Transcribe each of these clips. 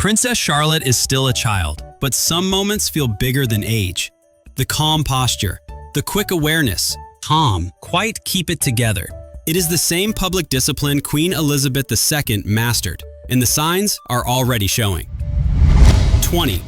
Princess Charlotte is still a child, but some moments feel bigger than age. The calm posture, the quick awareness, calm, quite keep it together. It is the same public discipline Queen Elizabeth II mastered, and the signs are already showing. 20.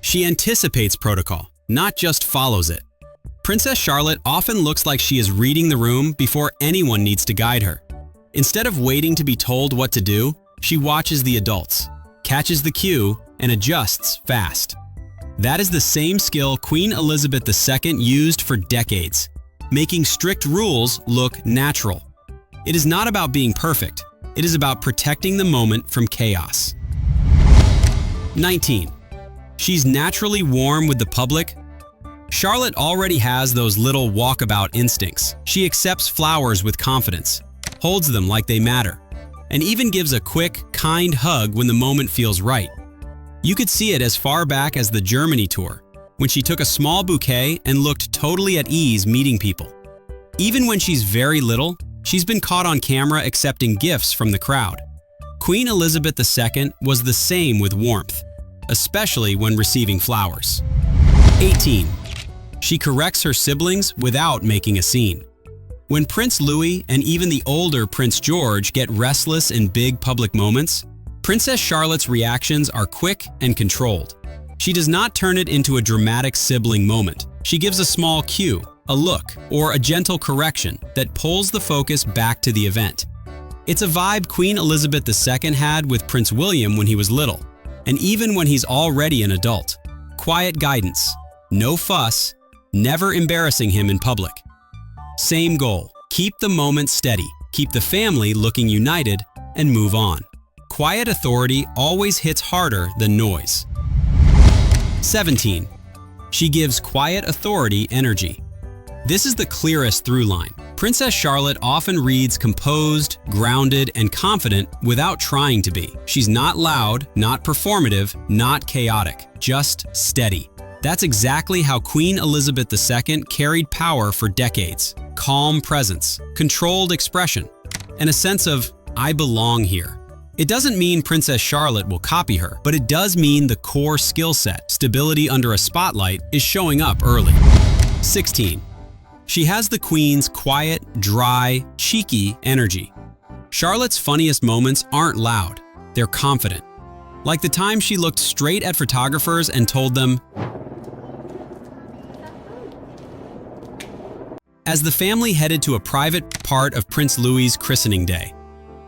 She anticipates protocol, not just follows it. Princess Charlotte often looks like she is reading the room before anyone needs to guide her. Instead of waiting to be told what to do, she watches the adults, catches the cue, and adjusts fast. That is the same skill Queen Elizabeth II used for decades, making strict rules look natural. It is not about being perfect. It is about protecting the moment from chaos. 19. She's naturally warm with the public. Charlotte already has those little walkabout instincts. She accepts flowers with confidence, holds them like they matter, and even gives a quick, kind hug when the moment feels right. You could see it as far back as the Germany tour, when she took a small bouquet and looked totally at ease meeting people. Even when she's very little, she's been caught on camera accepting gifts from the crowd. Queen Elizabeth II was the same with warmth, especially when receiving flowers. 18. She corrects her siblings without making a scene. When Prince Louis and even the older Prince George get restless in big public moments, Princess Charlotte's reactions are quick and controlled. She does not turn it into a dramatic sibling moment. She gives a small cue, a look, or a gentle correction that pulls the focus back to the event. It's a vibe Queen Elizabeth II had with Prince William when he was little, and even when he's already an adult. Quiet guidance, no fuss, never embarrassing him in public. Same goal, keep the moment steady, keep the family looking united, and move on. Quiet authority always hits harder than noise. 17. She gives quiet authority energy. This is the clearest through line. Princess Charlotte often reads composed, grounded, and confident without trying to be. She's not loud, not performative, not chaotic, just steady. That's exactly how Queen Elizabeth II carried power for decades. Calm presence, controlled expression, and a sense of, I belong here. It doesn't mean Princess Charlotte will copy her, but it does mean the core skill set, stability under a spotlight, is showing up early. 16. She has the Queen's quiet, dry, cheeky energy. Charlotte's funniest moments aren't loud, they're confident. Like the time she looked straight at photographers and told them, as the family headed to a private part of Prince Louis's christening day.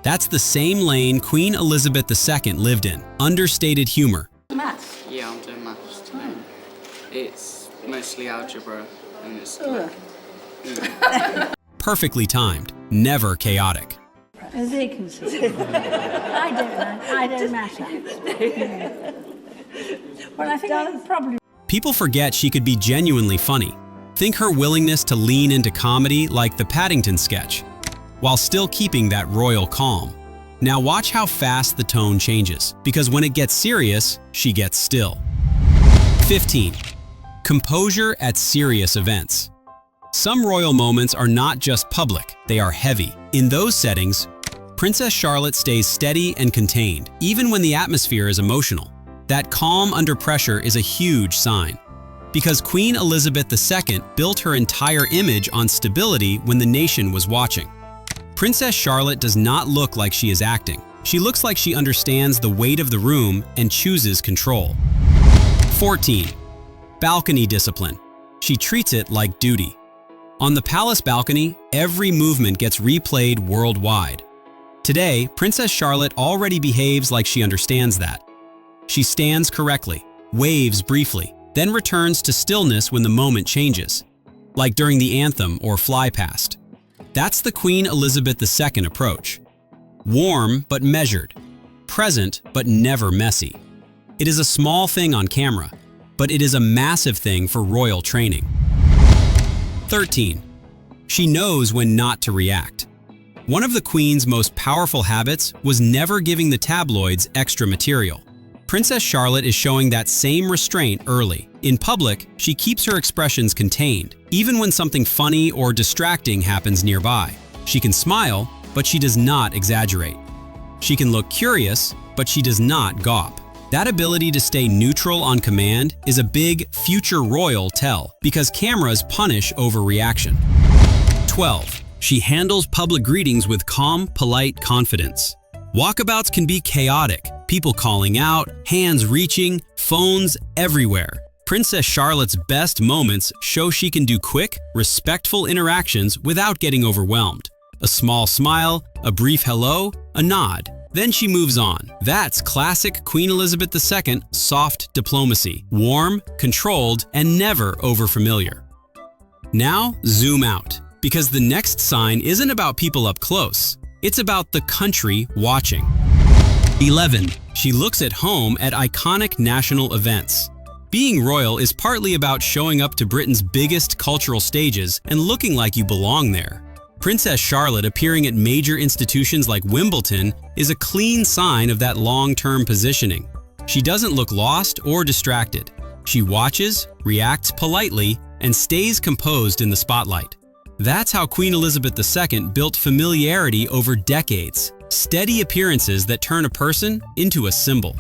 That's the same lane Queen Elizabeth II lived in, understated humor. Maths? Yeah, I'm doing maths today. It's mostly algebra and it's like... Perfectly timed, never chaotic. As you can see. I don't matter. Well, I think I probably... People forget she could be genuinely funny. Think her willingness to lean into comedy like the Paddington sketch, while still keeping that royal calm. Now watch how fast the tone changes, because when it gets serious, she gets still. 15. Composure at serious events. Some royal moments are not just public, they are heavy. In those settings, Princess Charlotte stays steady and contained, even when the atmosphere is emotional. That calm under pressure is a huge sign. Because Queen Elizabeth II built her entire image on stability when the nation was watching. Princess Charlotte does not look like she is acting. She looks like she understands the weight of the room and chooses control. 14. Balcony discipline. She treats it like duty. On the palace balcony, every movement gets replayed worldwide. Today, Princess Charlotte already behaves like she understands that. She stands correctly, waves briefly, then returns to stillness when the moment changes, like during the anthem or fly past. That's the Queen Elizabeth II approach. Warm but measured, present but never messy. It is a small thing on camera, but it is a massive thing for royal training. 13. She knows when not to react. One of the Queen's most powerful habits was never giving the tabloids extra material. Princess Charlotte is showing that same restraint early. In public, she keeps her expressions contained, even when something funny or distracting happens nearby. She can smile, but she does not exaggerate. She can look curious, but she does not gawp. That ability to stay neutral on command is a big future royal tell because cameras punish overreaction. 12. She handles public greetings with calm, polite confidence. Walkabouts can be chaotic, people calling out, hands reaching, phones everywhere. Princess Charlotte's best moments show she can do quick, respectful interactions without getting overwhelmed. A small smile, a brief hello, a nod. Then she moves on. That's classic Queen Elizabeth II soft diplomacy. Warm, controlled, and never overfamiliar. Now, zoom out. Because the next sign isn't about people up close. It's about the country watching. 11. She looks at home at iconic national events. Being royal is partly about showing up to Britain's biggest cultural stages and looking like you belong there. Princess Charlotte appearing at major institutions like Wimbledon is a clean sign of that long-term positioning. She doesn't look lost or distracted. She watches, reacts politely, and stays composed in the spotlight. That's how Queen Elizabeth II built familiarity over decades. Steady appearances that turn a person into a symbol.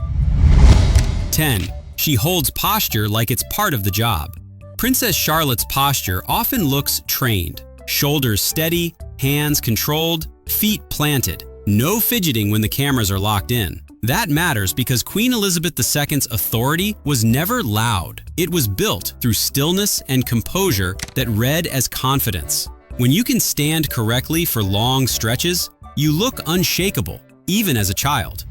10. She holds posture like it's part of the job. Princess Charlotte's posture often looks trained. Shoulders steady, hands controlled, feet planted. No fidgeting when the cameras are locked in. That matters because Queen Elizabeth II's authority was never loud. It was built through stillness and composure that read as confidence. When you can stand correctly for long stretches, you look unshakable, even as a child.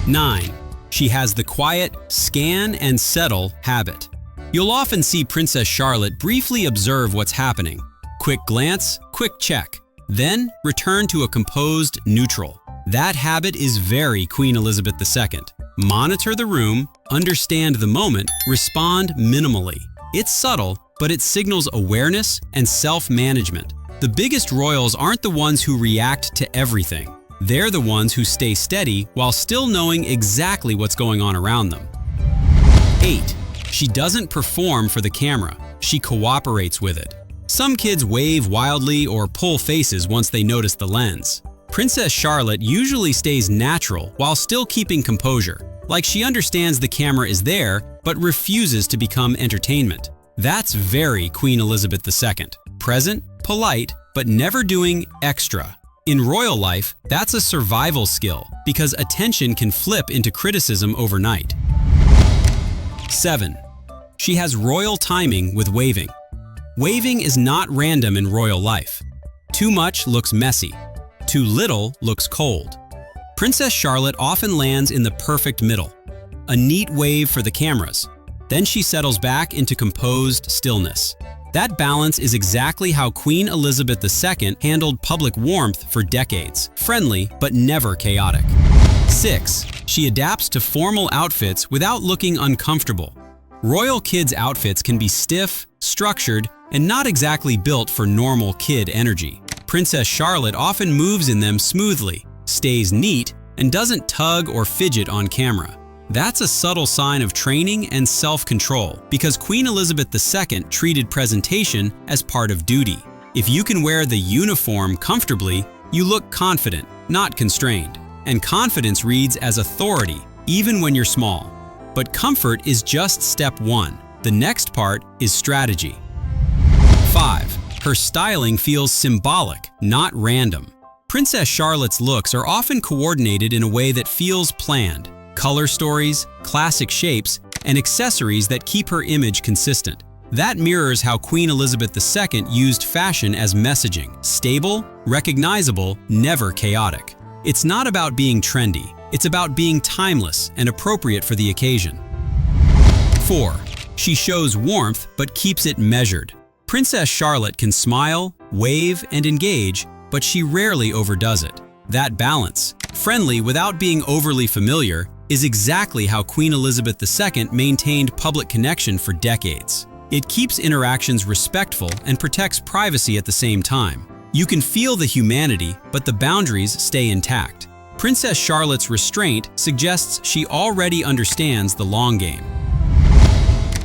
9. She has the quiet, scan and settle habit. You'll often see Princess Charlotte briefly observe what's happening. Quick glance, quick check, then return to a composed neutral. That habit is very Queen Elizabeth II. Monitor the room, understand the moment, respond minimally. It's subtle, but it signals awareness and self-management. The biggest royals aren't the ones who react to everything. They're the ones who stay steady while still knowing exactly what's going on around them. 8. She doesn't perform for the camera. She cooperates with it. Some kids wave wildly or pull faces once they notice the lens. Princess Charlotte usually stays natural while still keeping composure, like she understands the camera is there but refuses to become entertainment. That's very Queen Elizabeth II. Present, polite, but never doing extra. In royal life, that's a survival skill because attention can flip into criticism overnight. 7. She has royal timing with waving. Waving is not random in royal life. Too much looks messy. Too little looks cold. Princess Charlotte often lands in the perfect middle. A neat wave for the cameras. Then she settles back into composed stillness. That balance is exactly how Queen Elizabeth II handled public warmth for decades. Friendly, but never chaotic. 6. She adapts to formal outfits without looking uncomfortable. Royal kids' outfits can be stiff, structured, and not exactly built for normal kid energy. Princess Charlotte often moves in them smoothly, stays neat, and doesn't tug or fidget on camera. That's a subtle sign of training and self-control because Queen Elizabeth II treated presentation as part of duty. If you can wear the uniform comfortably, you look confident, not constrained. And confidence reads as authority, even when you're small. But comfort is just step 1. The next part is strategy. 5. Her styling feels symbolic, not random. Princess Charlotte's looks are often coordinated in a way that feels planned. Color stories, classic shapes, and accessories that keep her image consistent. That mirrors how Queen Elizabeth II used fashion as messaging. Stable, recognizable, never chaotic. It's not about being trendy. It's about being timeless and appropriate for the occasion. 4. She shows warmth but keeps it measured. Princess Charlotte can smile, wave, and engage, but she rarely overdoes it. That balance, friendly without being overly familiar, is exactly how Queen Elizabeth II maintained public connection for decades. It keeps interactions respectful and protects privacy at the same time. You can feel the humanity, but the boundaries stay intact. Princess Charlotte's restraint suggests she already understands the long game.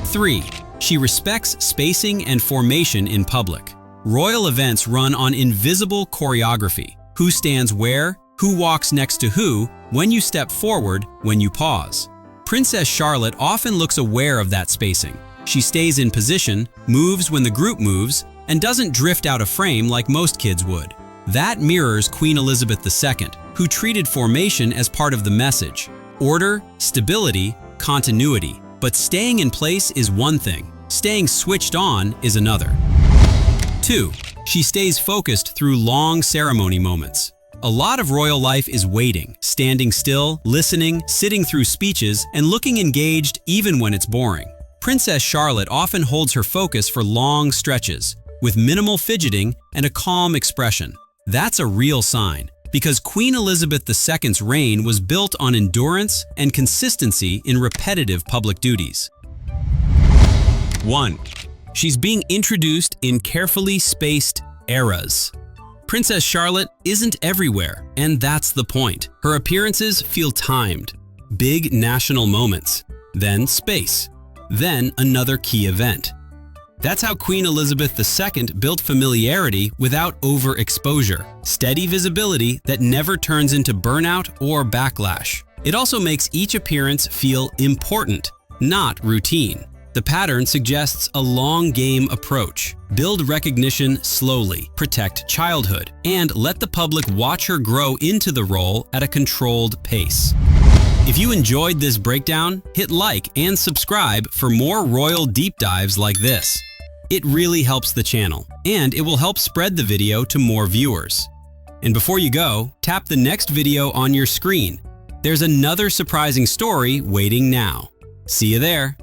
3. She respects spacing and formation in public. Royal events run on invisible choreography. Who stands where, who walks next to who, when you step forward, when you pause. Princess Charlotte often looks aware of that spacing. She stays in position, moves when the group moves, and doesn't drift out of frame like most kids would. That mirrors Queen Elizabeth II, who treated formation as part of the message. Order, stability, continuity. But staying in place is one thing. Staying switched on is another. 2. She stays focused through long ceremony moments. A lot of royal life is waiting, standing still, listening, sitting through speeches, and looking engaged even when it's boring. Princess Charlotte often holds her focus for long stretches, with minimal fidgeting and a calm expression. That's a real sign, because Queen Elizabeth II's reign was built on endurance and consistency in repetitive public duties. 1. She's being introduced in carefully spaced eras. Princess Charlotte isn't everywhere, and that's the point. Her appearances feel timed. Big national moments, then space, then another key event. That's how Queen Elizabeth II built familiarity without overexposure, steady visibility that never turns into burnout or backlash. It also makes each appearance feel important, not routine. The pattern suggests a long game approach. Build recognition slowly, protect childhood, and let the public watch her grow into the role at a controlled pace. If you enjoyed this breakdown, hit like and subscribe for more royal deep dives like this. It really helps the channel, and it will help spread the video to more viewers. And before you go, tap the next video on your screen. There's another surprising story waiting now. See you there.